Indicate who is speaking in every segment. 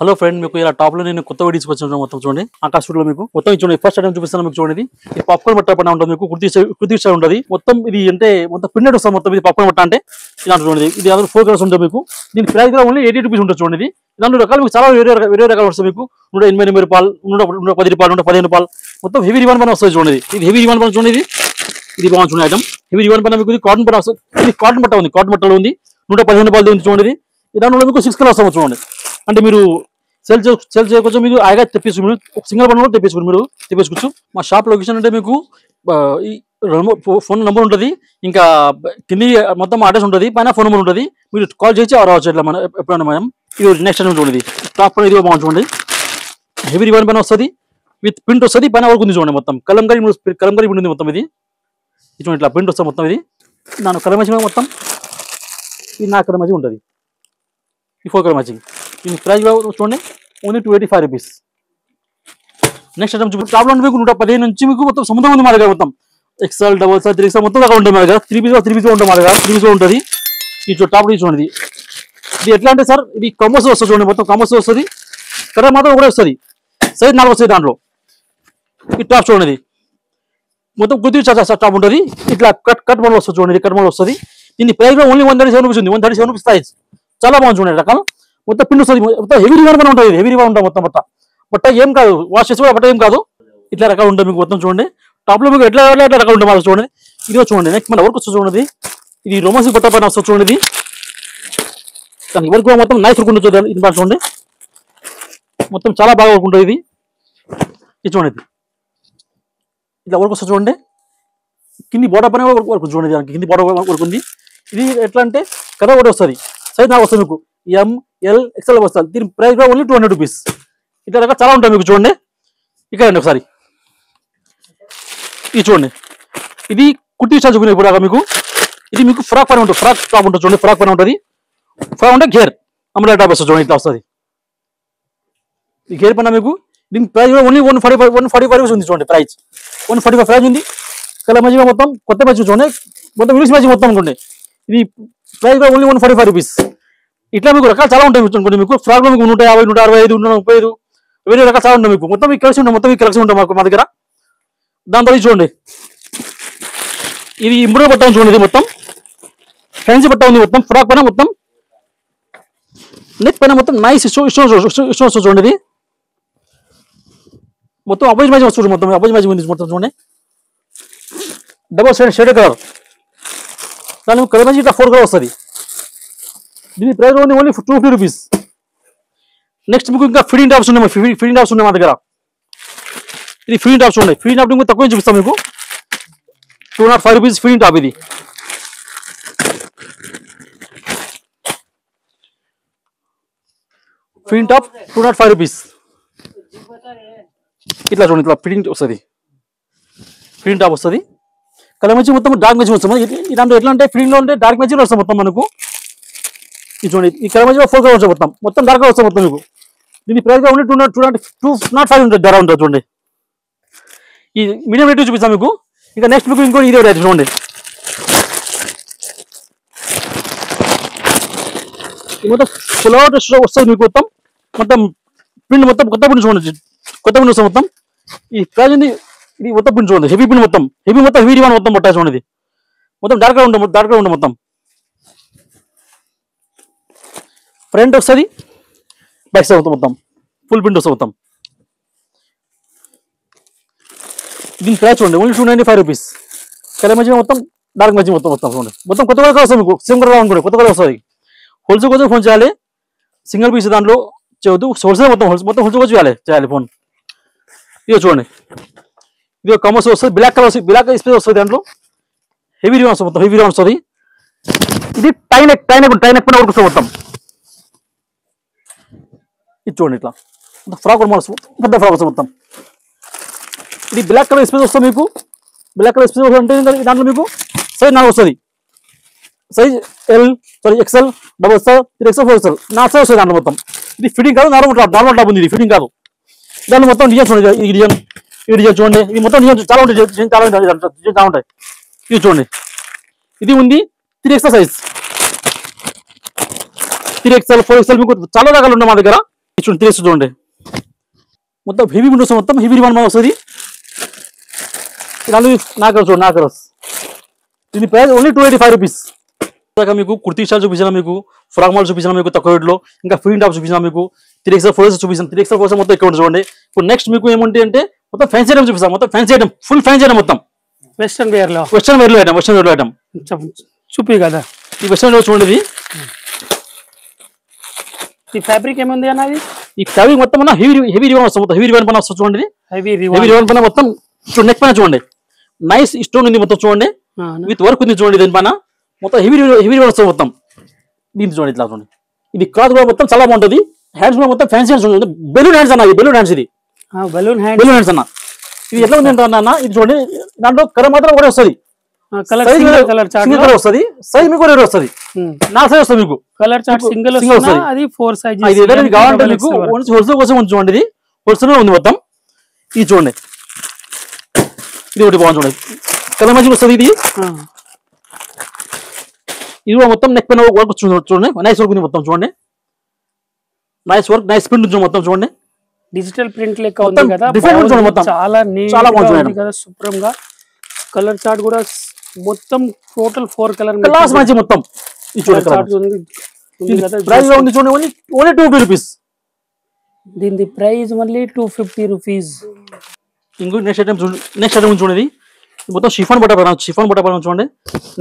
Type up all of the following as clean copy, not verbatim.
Speaker 1: Hello friend, మీకు ఇలా top లో నేను కొత్త వీడియోస్ వచ్చాను. మొత్తం చూడండి, ఆకాశ్ లో మీకు మొత్తం చూడండి. ఫస్ట్ ఐటమ్ చూపిస్తాను మీకు. చూడండి, ఇది పాప్కార్న్ మట్ట పైన ఉంటుంది. మీకు కుర్తీ స్టైల్ ఉంటుంది. మొత్తం ఇది అంటే మొత్తం పిన్నెట్ వస్తుంది. మొత్తం ఇది పాప్కార్న్ మట్ట అంటే ఇలాంటి చూడండి. ఇది 4 కలర్స్ ఉంటుంది మీకు. దీని ప్రైస్ కూడా ఓన్లీ 80 రూపీస్ ఉంటుంది. చూడండి, ఇలాంటి రకాలు మీకు చాలా వేరే రకాలు వస్తాయి. మీకు 180 రూపాయలు, 110 రూపాయలు, 115 రూపాయలు, మొత్తం హెవీ రివన్ పైన వస్తుంది. చూడండి, ఇది హెవీ రివన్ పైన చూడండి. ఇది బాగుంది చూడండి ఐటమ్. హెవీ రివన్ పైన మీకు కాటన్ పైన వస్తుంది. ఇది కాటన్ మట్ట ఉంది. కాటన్ మట్టలో ఉంది. 115 రూపాయలు ఉంది. చూడండి, దానిలో మీకు 6 కలర్స్ వస్తుంది. చూడండి, అంటే మీరు సెల్ చేయవచ్చు. మీరు ఆగా తెప్పించుకు, మీరు సింగిల్ బండ్ కూడా తెప్పించుకోవచ్చు. మా షాప్ లొకేషన్ అంటే మీకు ఈ ఫోన్ నెంబర్ ఉంటుంది, ఇంకా కింది మొత్తం అడ్రస్ ఉంటుంది, పైన ఫోన్ నెంబర్ ఉంటుంది. మీరు కాల్ చేసి రావచ్చు. ఇట్లా మనం ఎప్పుడైనా మనం ఇది నెక్స్ట్ టైం చూడండి. టాప్ పైన ఇది బాగుంది చూడండి. హెవీ రివన్ పైన వస్తుంది, విత్ ప్రింట్ వస్తుంది. పైన వరకు ఉంది చూడండి. మొత్తం కలంకారీ ప్రింట్ ఉంది. మొత్తం ఇది చూడండి, ఇట్లా ప్రింట్ వస్తుంది. మొత్తం ఇది దాని కలర్ మ్యాచింగ్. మొత్తం ఇది నా కలర్ మ్యాచింగ్ ఉంటుంది. ఈ 4 కలర్ మ్యాచింగ్. దీని ప్రైస్ చూడండి, ఓన్లీ 285 రూపీస్. నెక్స్ట్ ఐటమ్ చూపి. టాప్ లో మీకు 115 నుంచి మీకు మొత్తం సముద్రం ఉంది. మా దగ్గర మొత్తం XL, XXL, 3XL మొత్తం దాకా ఉంటుంది. మా దగ్గర 3 పీస్ ఉంటుంది. మా దగ్గర 3 పీస్ ఉంటుంది. ఈ టాప్ చూడండి. ఇది ఎట్లా అంటే సార్, ఇది కమర్స్ వస్తుంది. చూడండి, మొత్తం కమర్స్ వస్తుంది. కలర్ మాత్రం ఒకటే వస్తుంది. సైజ్ 4 వస్తుంది దాంట్లో. ఈ టాప్ చూడండి, మొత్తం కుర్తీ టాప్ ఉంటుంది. ఇట్లా కట్ మోడల్ వస్తుంది. చూడండి, కట్ మోడల్ వస్తుంది. దీని ప్రైస్ కూడా ఓన్లీ 137 రూపీస్ ఉంది. 137 రూపీస్ సైజ్. చాలా బాగుంది చూడండి. రకాలు మొత్తం పిండి వస్తుంది. మొత్తం హెవీ రివన్ పైన ఉంటుంది. హెవీ రివన్ ఉంటుంది. మొత్తం బట్ట ఏం కాదు, వాష్ చేసి కూడా బట్ట ఏం కాదు. ఇట్లా రకాలు ఉంటుంది మీకు. మొత్తం చూడండి, టాప్ లో మీకు ఎట్లా రకాలు ఉంటాయి మాకు. చూడండి, ఇది చూడండి. నెక్స్ట్ మన వర్క్ వస్తుంది. చూడండి, ఇది రోమాన్స్ బట్ట పైన వస్తుంది. చూడండి, దాని వర్క్ మొత్తం నైస్ వర్క్ ఉంటుంది. ఇది చూడండి, మొత్తం చాలా బాగా వర్క్ ఉంటుంది. ఇది చూడండి, ఇట్లా వర్క్ వస్తుంది. చూడండి, కింది బోర్డర్ పైన వర్క్ చూడండి. దానికి కింది బోర్డర్ వర్క్ ఉంది. ఇది ఎట్లా అంటే కలర్ ఒకటి వస్తుంది. సైజ్ 4 వస్తుంది మీకు. ML, XL వస్తుంది. దీని ప్రైస్ కూడా ఓన్లీ 200 రూపీస్. ఇట్లా రకాలు చాలా ఉంటాయి మీకు. చూడండి, ఇక్కడ రండి ఒకసారి. ఇది చూడండి, ఇది కుర్తీ స్టైల్ చూపించాను ఇప్పుడు మీకు. ఇది మీకు ఫ్రాక్ పైన ఉంటుంది. ఫ్రాక్ టాప్ ఉంటుంది. చూడండి, ఫ్రాక్ పైన ఉంటుంది. ఫ్రాక్ అంటే గేర్ అమ్మ టాప్ వస్తుంది. చూడండి, ఇట్లా వస్తుంది. ఈ గేర్ పైన మీకు దీని ప్రైస్ కూడా ఓన్లీ 145 ఉంది. చూడండి, ప్రైస్ 145 ప్రైస్ ఉంది. కలర్ మ్యాచింగ్ మొత్తం కొత్త మ్యాచింగ్. చూడండి, మొత్తం ఇంగ్లీష్ మ్యాచింగ్ మొత్తం అనుకోండి. ఇది ప్రైస్ కూడా ఓన్లీ 145 రూపీస్. ఇట్లా మీకు రకాలు చాలా ఉంటాయి. అనుకోండి, మీకు ఫ్రాక్ లో మీకు 150, 165, 135 వేరే రకాలు చాలా ఉంటాయి మీకు. మొత్తం ఈ కలెక్షన్ ఉంటాయి. మొత్తం ఈ కలెక్షన్ ఉంటాయి మా దగ్గర. దాంతో చూడండి, ఇది ఇంప్రూవ్ పట్ట చూడండి. ఇది మొత్తం ఫ్యాన్సీ పట్ట ఉంది. మొత్తం ఫ్రాక్ పైన మొత్తం నెక్ పైన మొత్తం నైస్ ఇష్టం చూడండి. ఇది మొత్తం అపోజిట్ మ్యాచింగ్ వస్తుంది. మొత్తం అపోజిట్ మ్యాచింగ్ ఉంది. మొత్తం చూడండి, డబల్ షేడ్ కలర్. దాని కలర్ మ్యాచింగ్ ఇట్లా 4 కలర్ వస్తుంది. దీని ప్రైస్ ఓన్లీ 250 రూపీస్. నెక్స్ట్ మీకు ఇంకా ఫిడింగ్ టాప్స్ ఉన్నాయి. ఫిడింగ్ టాప్స్ ఉన్నాయి మా దగ్గర. ఇది ఫిడింగ్ టాప్స్ ఉన్నాయి. ఫిడింగ్ టాప్ మీకు తక్కువ చూపిస్తాం మీకు. 205 రూపీస్ ఫిడింగ్ టాప్. ఇది ఫిడింగ్ టాప్ 205 రూపీస్. ఇట్లా చూడండి, ఇట్లా ఫిడింగ్ వస్తుంది. ఫిడింగ్ టాప్ వస్తుంది. కలర్ మ్యాచింగ్ మొత్తం డార్క్ మ్యాచింగ్ వస్తుంది. ఇలాంటి ఎట్లా అంటే ఫిడింగ్ లో ఉంటే డార్క్ మ్యాచింగ్ వస్తుంది మొత్తం మనకు. ఇది చూడండి, ఈ కలర్ మ్యాచింగ్ 4 కలర్ వస్తుంది. మొత్తం డార్క్ వస్తుంది మొత్తం మీకు. దీని ప్రైస్ గా ఓన్లీ 205 ఉంటుంది. ధర ఉంటుంది. చూడండి, ఈ మీడియం రేట్ చూపిస్తాను మీకు. ఇంకా నెక్స్ట్ మీకు ఇంకో ఇదే రేట్ చూడండి. మొత్తం ఫ్లవర్ వస్తుంది మీకు. మొత్తం పిండి మొత్తం కొత్త పిండి చూడండి. కొత్త పిండి వస్తుంది మొత్తం. ఈ ప్రైజ్ ఉంది. ఇది మొత్తం పిండి చూడండి. హెవీ పిండి మొత్తం. హెవీ రివన్ మొత్తం పట్టాయి చూడండి. మొత్తం డార్క్ గా ఉంటుంది. మొత్తం ఫ్రంట్ వస్తుంది, బ్యాక్ సైడ్ మొత్తం ఫుల్ పిండి వస్తుంది మొత్తం. దీని ప్రైస్ చూడండి, ఓన్లీ 295 రూపీస్. కలర్ మ్యాచింగ్ మొత్తం డార్క్ మ్యాచింగ్ మొత్తం చూడండి. మొత్తం కొత్త కలర్ వస్తుంది మీకు. సేమ్ కలర్ అనుకోండి, కొత్త కలర్ వస్తుంది. హోల్సేల్ కోసం ఫోన్ చేయాలి. సింగిల్ పీస్ దాంట్లో చేయవద్దు. హోల్సేల్ మొత్తం హోల్సేల్ కోసం చేయాలి ఫోన్. ఇదో చూడండి, ఇది కమర్స్ వస్తుంది. బ్లాక్ కలర్ వస్తుంది. బ్లాక్ స్పేస్ వస్తుంది. దాంట్లో హెవీ రివన్ వస్తుంది. మొత్తం హెవీ రివన్ వస్తుంది. ఇది టైనెక్ పైన వర్క్ వస్తుంది మొత్తం. ఇది చూడండి, ఇట్లా ఫ్రాక్ పెద్ద ఫ్రాక్ వస్తుంది మొత్తం. ఇది బ్లాక్ కలర్ స్పేస్ వస్తుంది మీకు. బ్లాక్ కలర్ స్పేస్ అంటే దాంట్లో మీకు సైజ్ 4 వస్తుంది. Size XL, XXL, 3XL, 4XL 4 size వస్తుంది దాంట్లో మొత్తం. ఇది ఫిట్టింగ్ కాదు, నార్మల్ టాప్ ఉంది. ఇది ఫిట్టింగ్ కాదు. దాంట్లో మొత్తం డిజైన్ చూడండి. ఈ డిజైన్ చూడండి. ఇది మొత్తం డిజైన్ చాలా ఉంటాయి. ఇది చూడండి, ఇది ఉంది 3XL సైజ్. 3XL, 4XL మీకు చాలా రకాలు ఉన్నాయి మా దగ్గర. చూడండి త్రీ ఎక్స్ చూడండి మొత్తం హెవీ విండోస్ మొత్తం హెవీ రివాన్ వస్తుంది. నాకర్ చూడండి నాకర్స్ దీని ప్రైస్ ఓన్లీ 285 రూపీస్. మీకు కుర్తీ స్టాల్ చూపించిన మీకు ఫ్రాక్ మాల్ చూపించిన మీకు తక్కువ రేట్లో ఇంకా ఫ్రీ టాప్ చూపించిన మీకు 3XL ఫోర్స్ చూపించాను 3XL ఫోర్స్ మొత్తం ఎక్కువ చూడండి. ఇప్పుడు నెక్స్ట్ మీకు ఏమంటే అంటే మొత్తం ఫ్యాన్సీ ఐటమ్ చూపిస్తాం మొత్తం fancy item full fancy item మొత్తం
Speaker 2: వెస్టర్న్ వేర్ లో
Speaker 1: ఐటమ్
Speaker 2: చూపి కదా
Speaker 1: ఈ వెస్టర్న్ వేర్ చూడండి.
Speaker 2: ఈ ఫ్యాబ్రిక్ ఏముంది అన్నది
Speaker 1: ఈ ఫ్యాబ్రిక్ మొత్తం హెవీ రివాన్ వస్తుంది మొత్తం హెవీ రివాన్ పైన వస్తుంది చూడండి. హెవీ రివాన్ పైన మొత్తం నెక్ పైన చూడండి నైస్ స్టోన్ ఉంది మొత్తం చూడండి విత్ వర్క్ ఉంది చూడండి దీని పైన మొత్తం హెవీ రివాన్ వస్తుంది మొత్తం దీన్ని చూడండి ఇట్లా చూడండి. ఇది క్లాత్ కూడా మొత్తం చాలా బాగుంటుంది. హ్యాండ్స్ కూడా మొత్తం ఫ్యాన్సీ హ్యాండ్స్ ఉంటుంది బెలూన్ హ్యాండ్స్ అన్న బెలూన్ హ్యాండ్స్ ఇది బెలూన్ హ్యాండ్స్ అన్న ఇది ఎట్లా ఉంది అంటే అన్న ఇది చూడండి దాంట్లో కలర్ మాత్రం ఒకటే వస్తుంది కలర్ వస్తుంది సైజ్ మీకు ఒకటే వస్తుంది నా సైజ్ వస్తుంది మీకు
Speaker 2: కలర్ చార్ట్ సింగిల్ వస్తుంది అది 4 సైజెస్
Speaker 1: ఇది కావాలంటే మీకు హోల్సేల్ కోసం ఉంది చూడండి ఇది హోల్సేల్ ఉంది మొత్తం ఇది చూడండి ఇది ఒకటి బాగుంది చూడండి కలర్ మంచిగా వస్తుంది ఇది మొత్తం నెక్ పైన వర్క్ చూడండి నైస్ వర్క్ ఉంది మొత్తం చూడండి నైస్ వర్క్ నైస్ ప్రింట్ ఉంది మొత్తం చూడండి
Speaker 2: డిజిటల్ ప్రింట్ లెక్క ఉంది కదా చాలా
Speaker 1: చాలా బాగుంది
Speaker 2: కదా సూపర్ గా కలర్ చార్ట్ కూడా మొత్తం టోటల్ 4 కలర్
Speaker 1: క్లాస్ మంచి మొత్తం ఈ చూడండి ప్రైస్ ఉంది చూడండి ఓన్లీ 250 రూపీస్
Speaker 2: దీని ప్రైస్ ఓన్లీ 250 రూపీస్.
Speaker 1: ఇంకో నెక్స్ట్ ఐటమ్ చూడండి మొత్తం షిఫాన్ బట్ట చూడండి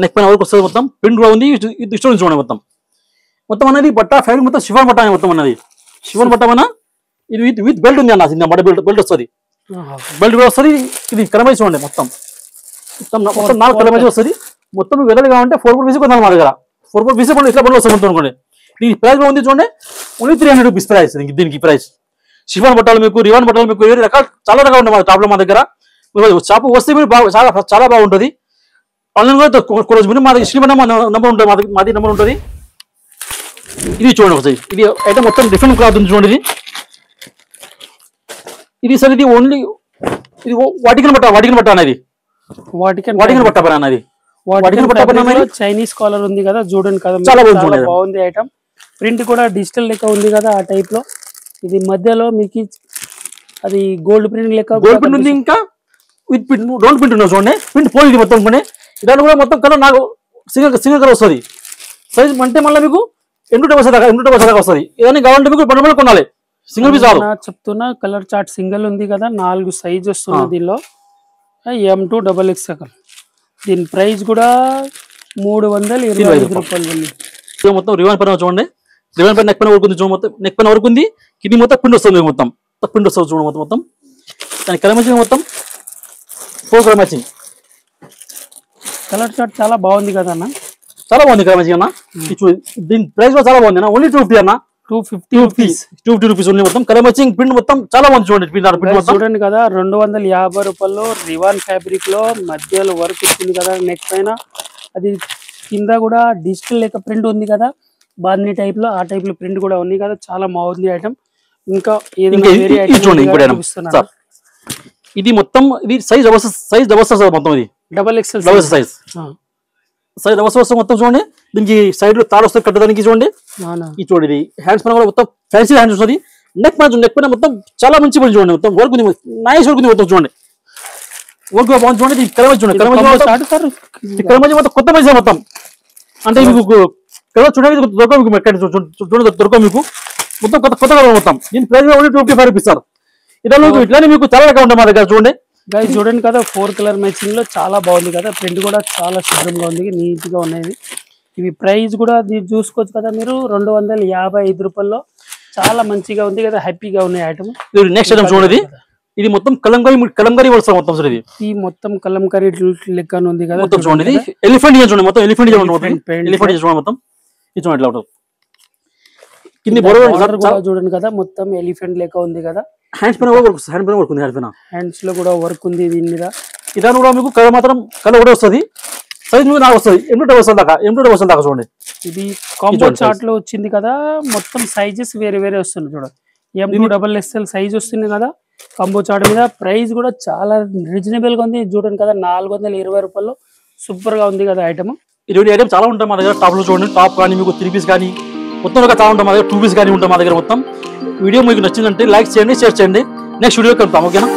Speaker 1: నెక్ పైన వరకు వస్తుంది మొత్తం ప్రింట్ కూడా ఉంది ఇష్టం చూడండి మొత్తం అనేది బట్ట ఫ్యాబ్రిక్ మొత్తం షిఫాన్ బట్ట మొత్తం అన్నది షిఫాన్ బట్ట మన ఇది విత్ బెల్ట్ ఉంది అన్న బట్ట బెల్ట్ వస్తుంది బెల్ట్ కూడా వస్తుంది. ఇది కలమైజ్ చూడండి మొత్తం 4 కలమైజ్ వస్తుంది మొత్తం వెదలు కావాలంటే 4 పీస్ కొనాలి మా దగ్గర 4 పీస్ కూడా ఇట్లా బండ్లు వస్తుంది మొత్తం అనుకోండి. దీని ప్రైస్ కూడా ఉంది చూడండి ఓన్లీ 300 రూపీస్ ప్రైస్ దీనికి ప్రైస్. షిఫాన్ బట్టాలు మీకు రివాన్ బట్టాలు మీకు వేరే రకాలు చాలా రకాలు ఉంటాయి మా టాప్లో మా దగ్గర షాప్ వస్తే మీరు చాలా బాగుంటుంది. ఆన్లైన్ కూడా రోజు మా దగ్గర శ్రీమన్న నెంబర్ ఉంటుంది మాది నెంబర్ ఉంటుంది. ఇది చూడండి ఒకసారి ఇది ఐటమ్ మొత్తం డిఫరెంట్ క్లాత్ ఉంది చూడండి ఇది సార్ ఇది ఓన్లీ ఇది వాటికన్ బట్ట అనేది వాటికన్ బట్ట పైన అనేది
Speaker 2: చైనీస్ కాలర్ ఉంది కదా చూడండి కదా
Speaker 1: చాలా
Speaker 2: బాగుంది ఐటమ్ ప్రింట్ కూడా డిజిటల్ లెక్క ఉంది కదా ఆ టైప్ లో ఇది మధ్యలో మీకు అది గోల్డ్ ప్రింట్ లెక్క
Speaker 1: ఉంది ఇంకా విత్ ప్రింట్ రోల్ ప్రింట్ ఉన్నా చూడండి ప్రింట్ పోయింది మొత్తం దాని కూడా మొత్తం కలర్ నాకు సింగల్ కలర్ వస్తుంది సైజ్ అంటే మళ్ళీ మీకు 8 దాకా వస్తుంది ఏదైనా కావాలంటే మీకు బండి కొనాలి సింగిల్ పీస్
Speaker 2: చెప్తున్నా కలర్ చార్ట్ సింగిల్ ఉంది కదా 4 సైజ్ వస్తుంది దీనిలో M2 XXL దీని ప్రైస్ కూడా 325 రూపాయలు.
Speaker 1: మొత్తం రివాన్ పైన చూడండి రివాన్ పైన నెక్ పైన వర్క్ ఉంది చూడండి మొత్తం నెక్ పైన వర్క్ ఉంది కింది మొత్తం పిండి వస్తుంది మొత్తం పిండి వస్తుంది చూడండి మొత్తం దాని కలర్ మ్యాచింగ్ మొత్తం 4 కలర్ మ్యాచింగ్
Speaker 2: కలర్ చార్ట్ చాలా బాగుంది కదా అన్న
Speaker 1: చాలా బాగుంది కలర్ మ్యాచింగ్ అన్న దీని ప్రైస్ కూడా చాలా బాగుంది అన్న ఓన్లీ 250 అన్న 250 రూపీస్ ఓన్లీ మొత్తం కలర్ మ్యాచింగ్ ప్రింట్ మొత్తం చాలా బాగుంది చూడండి
Speaker 2: చూడండి కదా 250 రూపాయలు రివాన్ ఫ్యాబ్రిక్ లో మధ్యలో వర్క్ వచ్చింది కదా నెక్ పైన అది కింద కూడా డిజిటల్ లెక్క ప్రింట్ ఉంది కదా బాందీ టైప్ లో ఆ టైప్ లో ప్రింట్ కూడా ఉంది కదా చాలా బాగుంది ఐటమ్. ఇంకా
Speaker 1: ఇది మొత్తం ఇది సైజ్ డబల్ మొత్తం ఇది
Speaker 2: డబల్ ఎక్స్ఎల్
Speaker 1: సైజ్ వస్తుంది మొత్తం చూడండి దీనికి సైడ్ లో తాడు వస్తుంది కట్టడానికి చూడండి ఇది చూడండి హ్యాండ్స్ పైన మొత్తం ఫ్యాన్సీ హ్యాండ్స్ వస్తుంది నెక్ పైన మొత్తం చాలా మంచి పని చూడండి మొత్తం వర్క్ ఉంది నైస్ వర్క్ ఉంది మొత్తం చూడండి వర్క్ బాగుంది చూడండి కలర్ చూడండి కలర్ మొత్తం కొత్త పైసా మొత్తం అంటే మీకు చూడండి దొరక మీకు మొత్తం కొత్త కలర్ మొత్తం దీని ప్రైస్ ఓన్లీ 255 రూపీస్ సార్. ఇట్లానే మీకు చాలా రకాలు ఉంటాయి మా దగ్గర చూడండి
Speaker 2: చూడండి కదా 4 కలర్ మ్యాచింగ్ లో చాలా బాగుంది కదా ప్రింట్ కూడా చాలా శుభ్రంగా ఉంది నీట్ గా ఉన్నాయి. ఇవి ప్రైస్ కూడా చూసుకోవచ్చు కదా మీరు 255 రూపాయల్లో చాలా మంచిగా ఉంది కదా హ్యాపీగా ఉన్నాయి ఐటమ్.
Speaker 1: నెక్స్ట్ ఐటమ్ చూడండి ఇది మొత్తం కలంకారీ వస్తుంది మొత్తం సార్
Speaker 2: ఈ మొత్తం కలంకారీ లెక్క ఉంది కదా
Speaker 1: మొత్తం చూడండి ఎలిఫెంట్ చూడండి మొత్తం ఎలిఫెంట్ చూడండి మొత్తం ఇది చూడండి ఇట్లా కింది
Speaker 2: చూడండి కదా మొత్తం ఎలిఫెంట్ లెక్క ఉంది కదా
Speaker 1: హ్యాండ్స్ పైన వర్క్ ఉంది
Speaker 2: హ్యాండ్స్ లో కూడా వర్క్ ఉంది దీని మీద
Speaker 1: ఇదాన్ని కూడా మీకు కలర్ మాత్రం కలర్ కూడా వస్తుంది సైజ్ మీకు నాకు వస్తుంది M2 దాకా చూడండి
Speaker 2: ఇది కాంబో చార్ట్ లో వచ్చింది కదా మొత్తం సైజెస్ వేరే వస్తుంది చూడండి M2 XXL సైజ్ వస్తుంది కదా కాంబో చార్ట్ మీద ప్రైస్ కూడా చాలా రీజనబుల్ గా ఉంది చూడండి కదా 420 రూపాయలు సూపర్ గా ఉంది కదా ఐటమ్.
Speaker 1: ఇటువంటి ఐటమ్ చాలా ఉంటాయి మా దగ్గర టాప్ లో చూడండి టాప్ కానీ మీకు 3 పీస్ కానీ మొత్తం ఒక చాలా ఉంటాం మా దగ్గర, 2 పీస్ కానీ ఉంటాం మా దగ్గర మొత్తం. వీడియో మీకు నచ్చిందంటే లైక్ చేయండి, షేర్ చేయండి. నెక్స్ట్ వీడియో కలుద్దాం, ఓకేనా?